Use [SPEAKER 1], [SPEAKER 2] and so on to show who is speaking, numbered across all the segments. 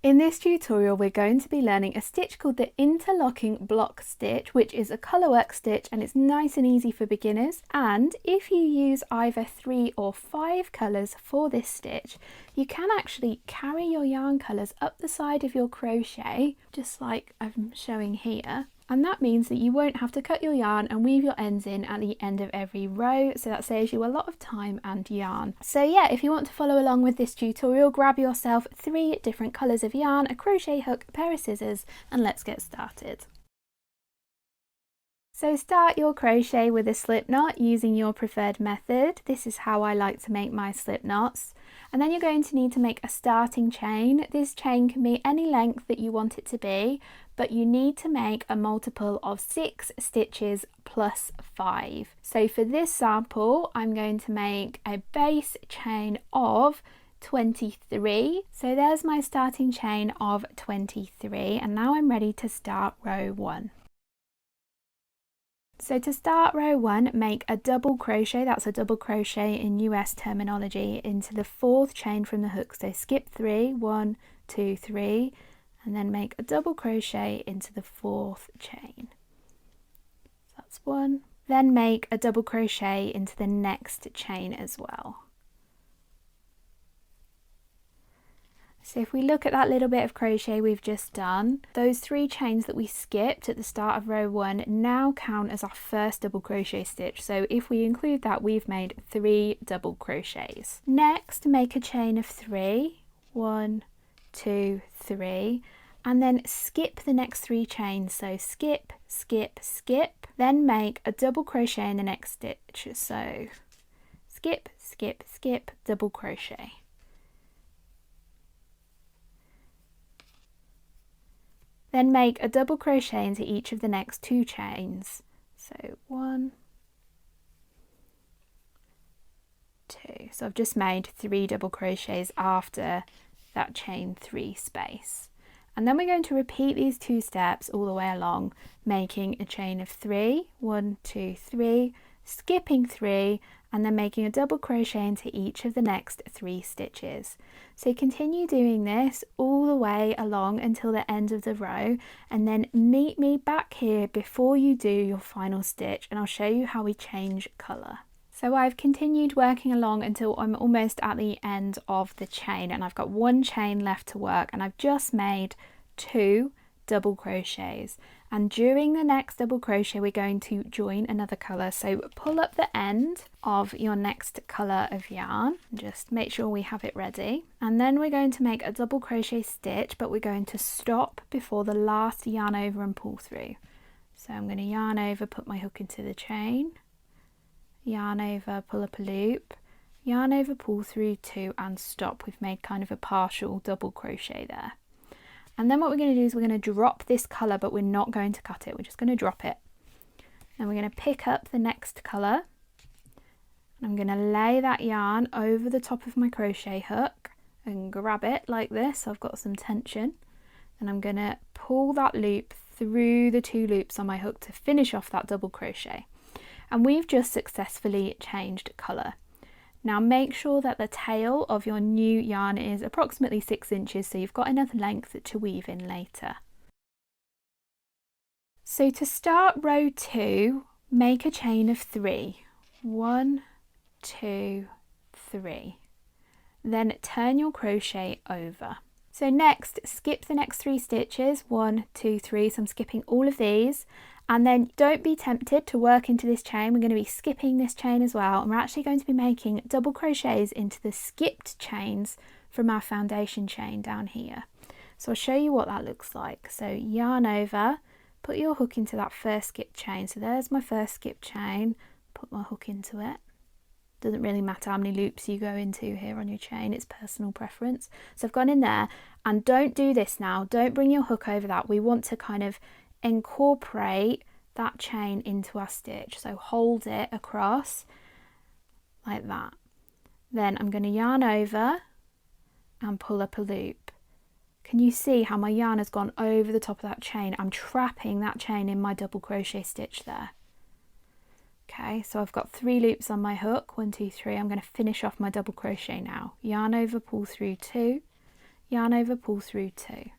[SPEAKER 1] In this tutorial, we're going to be learning a stitch called the Interlocking Block Stitch, which is a colourwork stitch and it's nice and easy for beginners. And if you use either 3 or 5 colours for this stitch, you can actually carry your yarn colours up the side of your crochet, just like I'm showing here. And that means that you won't have to cut your yarn and weave your ends in at the end of every row, so that saves you a lot of time and yarn. So yeah, if you want to follow along with this tutorial, grab yourself 3 different colours of yarn, a crochet hook, a pair of scissors, and let's get started. So start your crochet with a slip knot using your preferred method. This is how I like to make my slip knots. And then you're going to need to make a starting chain. This chain can be any length that you want it to be, but you need to make a multiple of 6 stitches plus 5. So for this sample, I'm going to make a base chain of 23. So there's my starting chain of 23, and now I'm ready to start row 1. So to start row 1, make a double crochet, that's a double crochet in US terminology, into the 4th chain from the hook. So skip 3, 1, 2, 3, and then make a double crochet into the 4th chain. So that's 1. Then make a double crochet into the next chain as well. So if we look at that little bit of crochet we've just done, those 3 chains that we skipped at the start of row 1 now count as our first double crochet stitch. So if we include that, we've made 3 double crochets. Next, make a chain of 3, 1, 2, 3, and then skip the next 3 chains. So skip, skip, skip, then make a double crochet in the next stitch. So skip, skip, skip, double crochet. Then make a double crochet into each of the next 2 chains. So 1, 2. So I've just made 3 double crochets after that chain 3 space. And then we're going to repeat these 2 steps all the way along, making a chain of 3, 1, 2, 3, skipping 3, and then making a double crochet into each of the next 3 stitches. So continue doing this all the way along until the end of the row, and then meet me back here before you do your final stitch, and I'll show you how we change colour. So I've continued working along until I'm almost at the end of the chain, and I've got 1 chain left to work, and I've just made 2 double crochets, and during the next double crochet we're going to join another colour. So pull up the end of your next colour of yarn, just make sure we have it ready, and then we're going to make a double crochet stitch, but we're going to stop before the last yarn over and pull through. So I'm going to yarn over, put my hook into the chain, yarn over, pull up a loop, yarn over, pull through 2, and stop. We've made kind of a partial double crochet there. And then what we're going to do is we're going to drop this colour, but we're not going to cut it, we're just going to drop it. And we're going to pick up the next colour. I'm going to lay that yarn over the top of my crochet hook and grab it like this, so I've got some tension. And I'm going to pull that loop through the 2 loops on my hook to finish off that double crochet. And we've just successfully changed colour. Now make sure that the tail of your new yarn is approximately 6 inches, so you've got enough length to weave in later. So to start row 2, make a chain of 3. 1, 2, 3. Then turn your crochet over. So next, skip the next 3 stitches, 1, 2, 3, so I'm skipping all of these. And then don't be tempted to work into this chain, we're going to be skipping this chain as well, and we're actually going to be making double crochets into the skipped chains from our foundation chain down here. So I'll show you what that looks like. So yarn over, put your hook into that first skipped chain. So there's my first skipped chain, put my hook into it. Doesn't really matter how many loops you go into here on your chain, it's personal preference. So I've gone in there, and don't do this now, don't bring your hook over that. We want to kind of incorporate that chain into our stitch, so hold it across like that. Then I'm going to yarn over and pull up a loop. Can you see how my yarn has gone over the top of that chain? I'm trapping that chain in my double crochet stitch there. Okay, so I've got 3 loops on my hook, 1, 2, 3. I'm going to finish off my double crochet now. Yarn over, pull through 2, yarn over, pull through 2.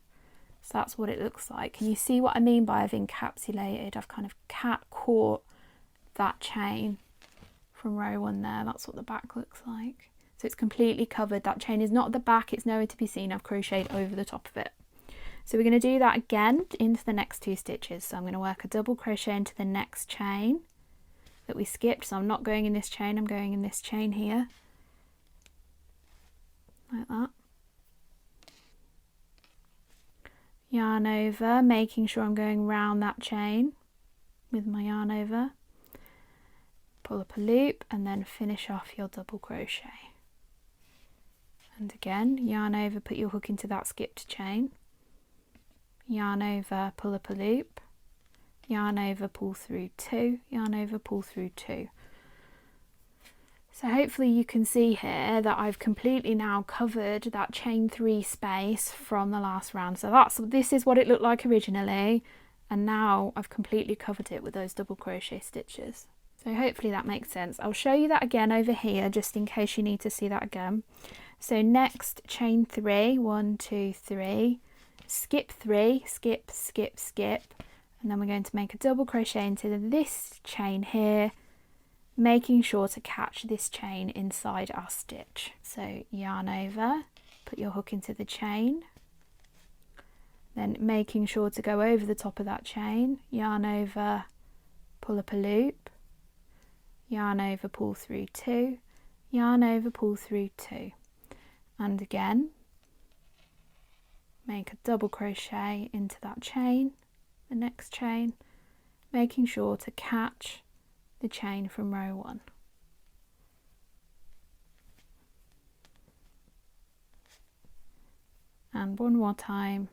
[SPEAKER 1] So that's what it looks like. Can you see what I mean by I've encapsulated? I've kind of caught that chain from row 1 there. That's what the back looks like. So it's completely covered. That chain is not at the back, it's nowhere to be seen. I've crocheted over the top of it. So we're going to do that again into the next 2 stitches. So I'm going to work a double crochet into the next chain that we skipped. So I'm not going in this chain, I'm going in this chain here, like that. Yarn over, making sure I'm going round that chain with my yarn over. Pull up a loop and then finish off your double crochet. And again, yarn over, put your hook into that skipped chain. Yarn over, pull up a loop. Yarn over, pull through 2. Yarn over, pull through 2. So hopefully you can see here that I've completely now covered that chain 3 space from the last round. So this is what it looked like originally, and now I've completely covered it with those double crochet stitches. So hopefully that makes sense. I'll show you that again over here just in case you need to see that again. So next, chain 3, 1, 2, 3, skip 3, skip, skip, skip, and then we're going to make a double crochet into this chain here, making sure to catch this chain inside our stitch. So yarn over, put your hook into the chain, then making sure to go over the top of that chain, yarn over, pull up a loop, yarn over, pull through 2, yarn over, pull through 2, and again make a double crochet into that chain, the next chain, making sure to catch the chain from row 1. And one more time,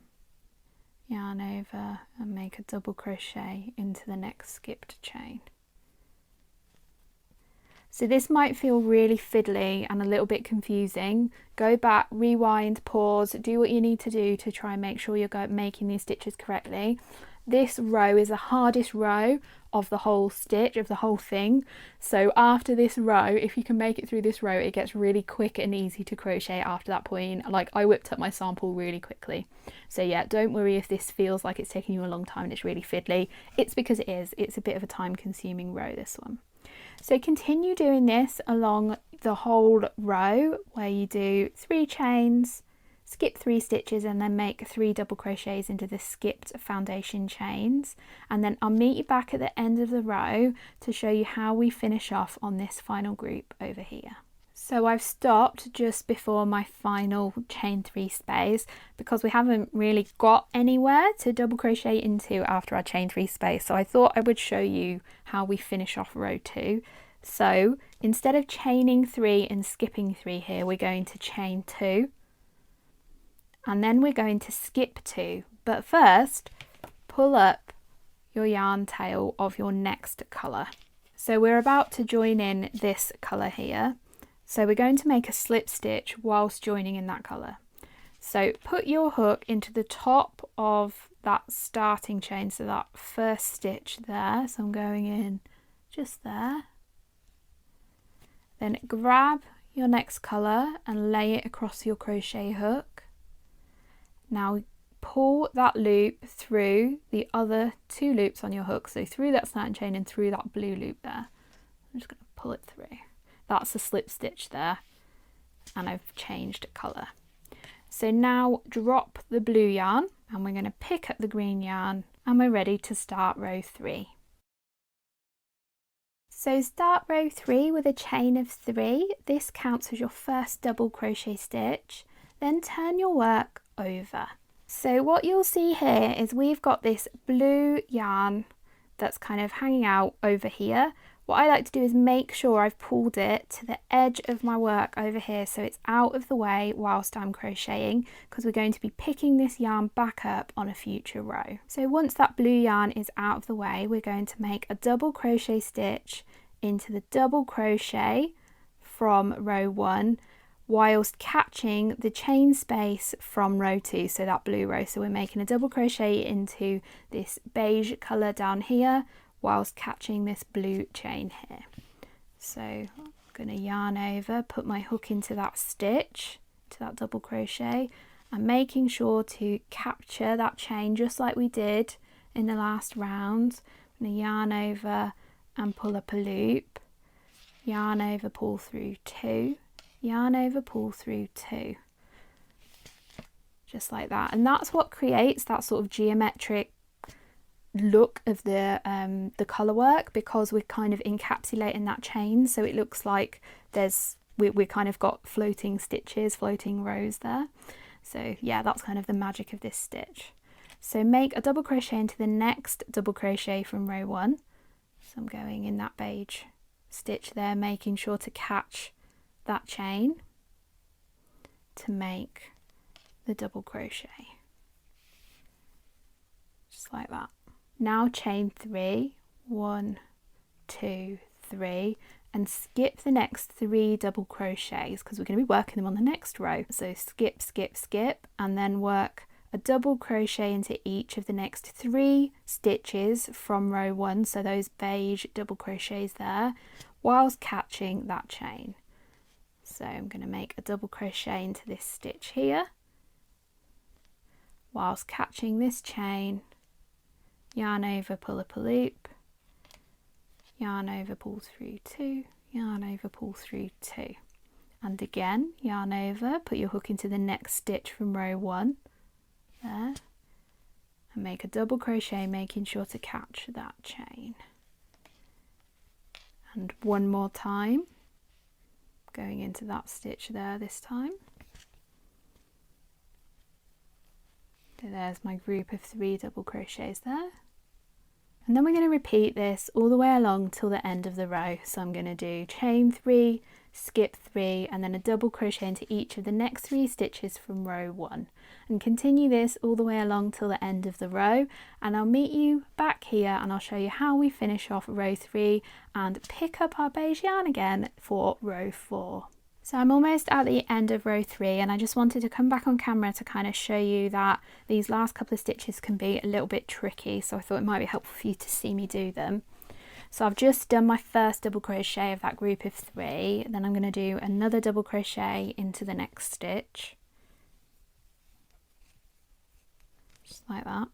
[SPEAKER 1] yarn over and make a double crochet into the next skipped chain. So this might feel really fiddly and a little bit confusing. Go back, rewind, pause, do what you need to do to try and make sure you're making these stitches correctly. This row is the hardest row of the whole stitch, of the whole thing. So after this row, if you can make it through this row, it gets really quick and easy to crochet after that point. Like, I whipped up my sample really quickly. So yeah, don't worry if this feels like it's taking you a long time and it's really fiddly. It's because it is. It's a bit of a time consuming row, this one. So continue doing this along the whole row where you do 3 chains, skip 3 stitches and then make 3 double crochets into the skipped foundation chains, and then I'll meet you back at the end of the row to show you how we finish off on this final group over here. So I've stopped just before my final chain 3 space because we haven't really got anywhere to double crochet into after our chain 3 space, so I thought I would show you how we finish off row 2. So instead of chaining 3 and skipping 3 here, we're going to chain 2 and then we're going to skip 2, but first pull up your yarn tail of your next colour. So we're about to join in this colour here. So we're going to make a slip stitch whilst joining in that colour. So put your hook into the top of that starting chain, so that first stitch there. So I'm going in just there. Then grab your next colour and lay it across your crochet hook. Now pull that loop through the other 2 loops on your hook, so through that starting chain and through that blue loop there. I'm just going to pull it through. That's a slip stitch there, and I've changed colour. So now drop the blue yarn and we're going to pick up the green yarn and we're ready to start row 3. So start row 3 with a chain of 3. This counts as your first double crochet stitch. Then turn your work over. So what you'll see here is we've got this blue yarn that's kind of hanging out over here. What I like to do is make sure I've pulled it to the edge of my work over here so it's out of the way whilst I'm crocheting, because we're going to be picking this yarn back up on a future row. So once that blue yarn is out of the way, we're going to make a double crochet stitch into the double crochet from row 1 whilst catching the chain space from row 2, so that blue row. So we're making a double crochet into this beige colour down here whilst catching this blue chain here. So I'm going to yarn over, put my hook into that stitch, to that double crochet, and making sure to capture that chain just like we did in the last round. I'm going to yarn over and pull up a loop, yarn over, pull through 2, yarn over, pull through 2, just like that. And that's what creates that sort of geometric look of the colour work, because we're kind of encapsulating that chain, so it looks like we kind of got floating stitches, floating rows there. So yeah, that's kind of the magic of this stitch. So make a double crochet into the next double crochet from row 1. So I'm going in that beige stitch there, making sure to catch that chain to make the double crochet, just like that. Now chain 3, 1, 2, 3, and skip the next 3 double crochets because we're going to be working them on the next row. So skip, skip, skip, and then work a double crochet into each of the next 3 stitches from row 1, so those beige double crochets there, whilst catching that chain. So I'm going to make a double crochet into this stitch here, whilst catching this chain, yarn over, pull up a loop, yarn over, pull through 2, yarn over, pull through 2, and again yarn over, put your hook into the next stitch from row 1 there, and make a double crochet, making sure to catch that chain. And one more time, going into that stitch there this time. So there's my group of 3 double crochets there. And then we're going to repeat this all the way along till the end of the row. So I'm going to do chain 3, skip 3, and then a double crochet into each of the next 3 stitches from row 1. And continue this all the way along till the end of the row. And I'll meet you back here and I'll show you how we finish off row 3 and pick up our beige yarn again for row 4. So I'm almost at the end of row 3, and I just wanted to come back on camera to kind of show you that these last couple of stitches can be a little bit tricky, so I thought it might be helpful for you to see me do them. So I've just done my first double crochet of that group of 3, then I'm going to do another double crochet into the next stitch, just like that.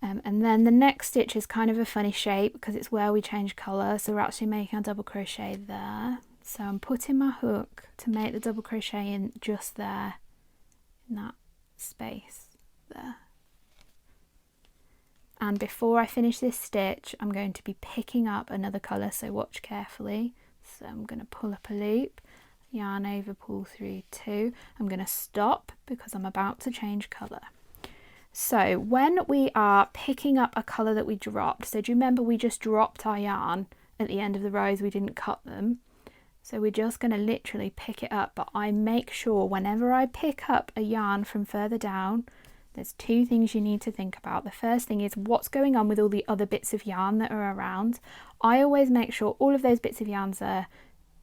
[SPEAKER 1] And then the next stitch is kind of a funny shape because it's where we change colour, so we're actually making a double crochet there. So I'm putting my hook to make the double crochet in just there, in that space there. And before I finish this stitch, I'm going to be picking up another colour, so watch carefully. So I'm going to pull up a loop, yarn over, pull through 2. I'm going to stop because I'm about to change colour. So when we are picking up a colour that we dropped, so do you remember we just dropped our yarn at the end of the rows, we didn't cut them? So we're just going to literally pick it up, but I make sure whenever I pick up a yarn from further down, there's 2 things you need to think about. The first thing is what's going on with all the other bits of yarn that are around. I always make sure all of those bits of yarns are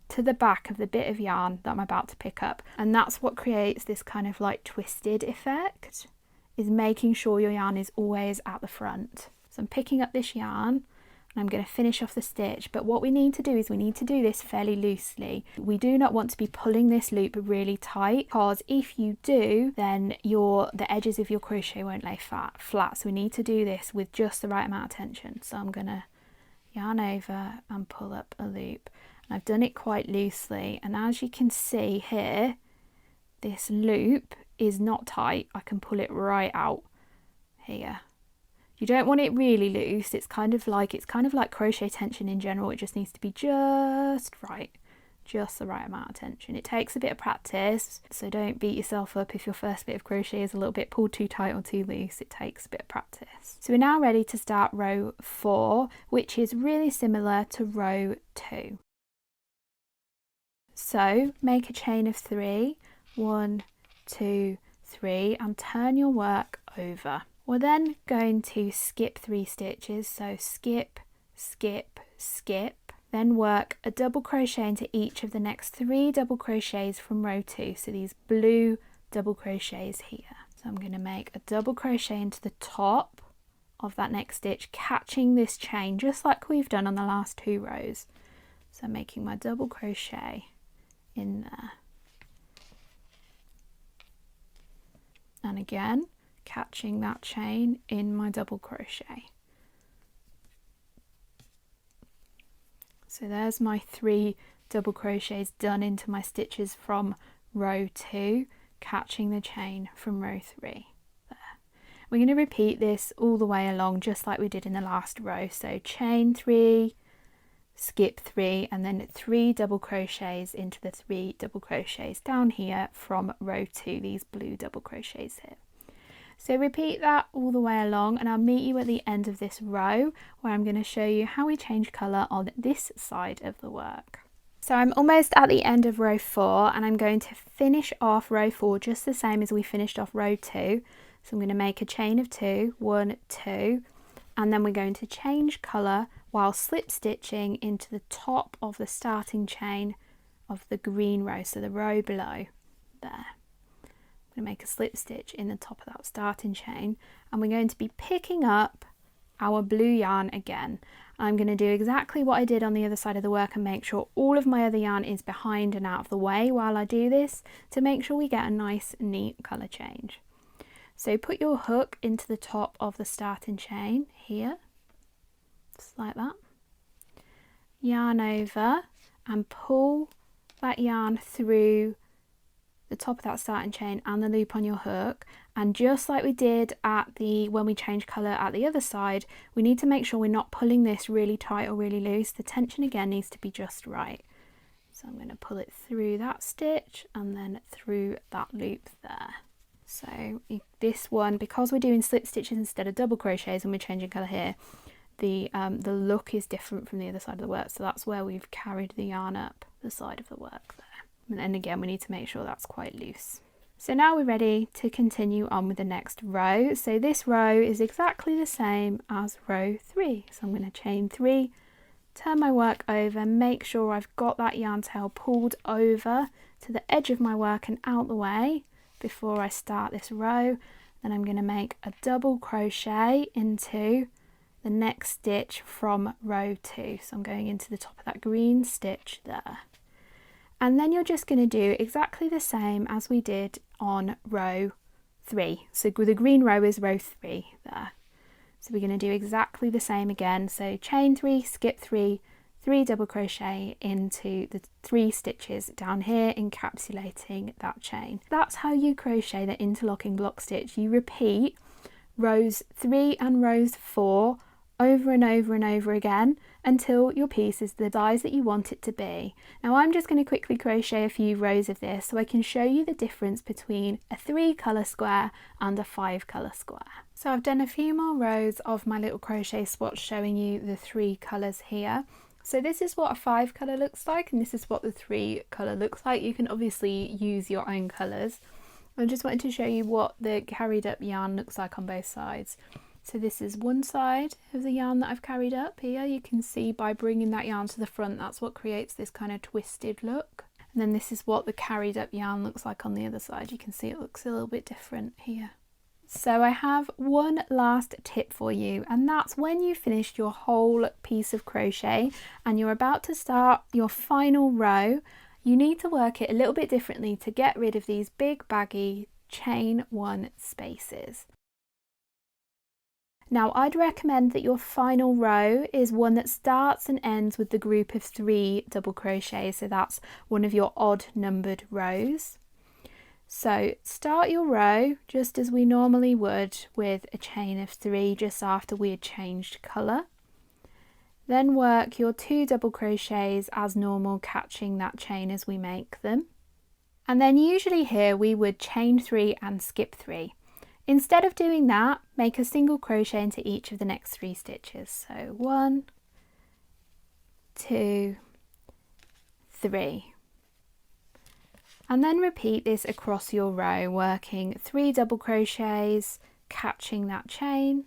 [SPEAKER 1] to the back of the bit of yarn that I'm about to pick up, and that's what creates this kind of like twisted effect, is making sure your yarn is always at the front. So I'm picking up this yarn, and I'm going to finish off the stitch, but what we need to do is we need to do this fairly loosely. We do not want to be pulling this loop really tight, because if you do, then the edges of your crochet won't lay flat. So we need to do this with just the right amount of tension. So I'm going to yarn over and pull up a loop, and I've done it quite loosely, and as you can see here, this loop is not tight. I can pull it right out here. You don't want it really loose. It's kind of like crochet tension in general. It just needs to be just right, just the right amount of tension. It takes a bit of practice, so don't beat yourself up if your first bit of crochet is a little bit pulled too tight or too loose. It takes a bit of practice. So we're now ready to start row 4, which is really similar to row 2. So make a chain of 3, 1, 2, 3, and turn your work over. We're then going to skip 3 stitches, so skip, skip, skip, then work a double crochet into each of the next 3 double crochets from row 2, so these blue double crochets here. So I'm going to make a double crochet into the top of that next stitch, catching this chain just like we've done on the last 2 rows. So I'm making my double crochet in there. and again catching that chain in my double crochet. So there's my 3 double crochets done into my stitches from row 2, catching the chain from row 3. There. We're going to repeat this all the way along just like we did in the last row. So chain 3, skip 3, and then 3 double crochets into the 3 double crochets down here from row 2, these blue double crochets here. So repeat that all the way along, and I'll meet you at the end of this row where I'm going to show you how we change colour on this side of the work. So I'm almost at the end of row 4, and I'm going to finish off row 4 just the same as we finished off row 2. So I'm going to make a chain of 2, 1, 2, and then we're going to change colour while slip stitching into the top of the starting chain of the green row, so the row below there. I'm going to make a slip stitch in the top of that starting chain, and we're going to be picking up our blue yarn again. I'm going to do exactly what I did on the other side of the work and make sure all of my other yarn is behind and out of the way while I do this, to make sure we get a nice neat colour change. So put your hook into the top of the starting chain here, just like that. Yarn over and pull that yarn through the top of that starting chain and the loop on your hook, and just like we did when we changed colour at the other side, we need to make sure we're not pulling this really tight or really loose. The tension again needs to be just right. So I'm going to pull it through that stitch and then through that loop there. So this one, because we're doing slip stitches instead of double crochets and we're changing colour here, the look is different from the other side of the work, so that's where we've carried the yarn up the side of the work there. And again, we need to make sure that's quite loose. So now we're ready to continue on with the next row. So this row is exactly the same as row 3. So I'm going to chain 3, turn my work over, make sure I've got that yarn tail pulled over to the edge of my work and out the way before I start this row. Then I'm going to make a double crochet into the next stitch from row 2. So I'm going into the top of that green stitch there. And then you're just going to do exactly the same as we did on row 3. So the green row is row 3 there. So we're going to do exactly the same again. So chain 3, skip 3, 3 double crochet into the 3 stitches down here, encapsulating that chain. That's how you crochet the interlocking block stitch. You repeat rows 3 and rows 4 over and over and over again until your piece is the size that you want it to be. Now I'm just going to quickly crochet a few rows of this so I can show you the difference between a 3 colour square and a 5 colour square. So I've done a few more rows of my little crochet swatch showing you the 3 colours here. So this is what a 5 colour looks like, and this is what the 3 colour looks like. You can obviously use your own colours. I just wanted to show you what the carried up yarn looks like on both sides. So this is one side of the yarn that I've carried up here. You can see by bringing that yarn to the front, that's what creates this kind of twisted look. And then this is what the carried up yarn looks like on the other side. You can see it looks a little bit different here. So I have one last tip for you, and that's when you finished your whole piece of crochet and you're about to start your final row, you need to work it a little bit differently to get rid of these big baggy chain 1 spaces. Now I'd recommend that your final row is one that starts and ends with the group of 3 double crochets, so that's one of your odd numbered rows. So start your row just as we normally would with a chain of 3 just after we had changed colour. Then work your 2 double crochets as normal, catching that chain as we make them. And then usually here we would chain 3 and skip 3. Instead of doing that, make a single crochet into each of the next 3 stitches. So 1, 2, 3. And then repeat this across your row, working 3 double crochets, catching that chain,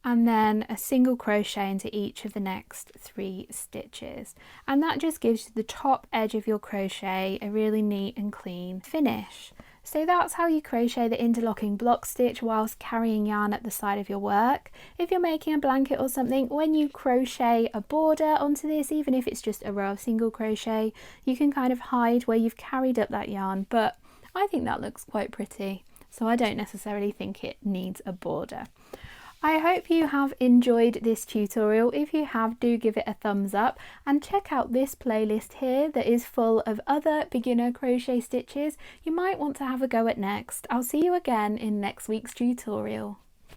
[SPEAKER 1] and then a single crochet into each of the next 3 stitches. And that just gives the top edge of your crochet a really neat and clean finish. So that's how you crochet the interlocking block stitch whilst carrying yarn at the side of your work. If you're making a blanket or something, when you crochet a border onto this, even if it's just a row of single crochet, you can kind of hide where you've carried up that yarn, but I think that looks quite pretty. so I don't necessarily think it needs a border. I hope you have enjoyed this tutorial. If you have, do give it a thumbs up and check out this playlist here that is full of other beginner crochet stitches you might want to have a go at next. I'll see you again in next week's tutorial.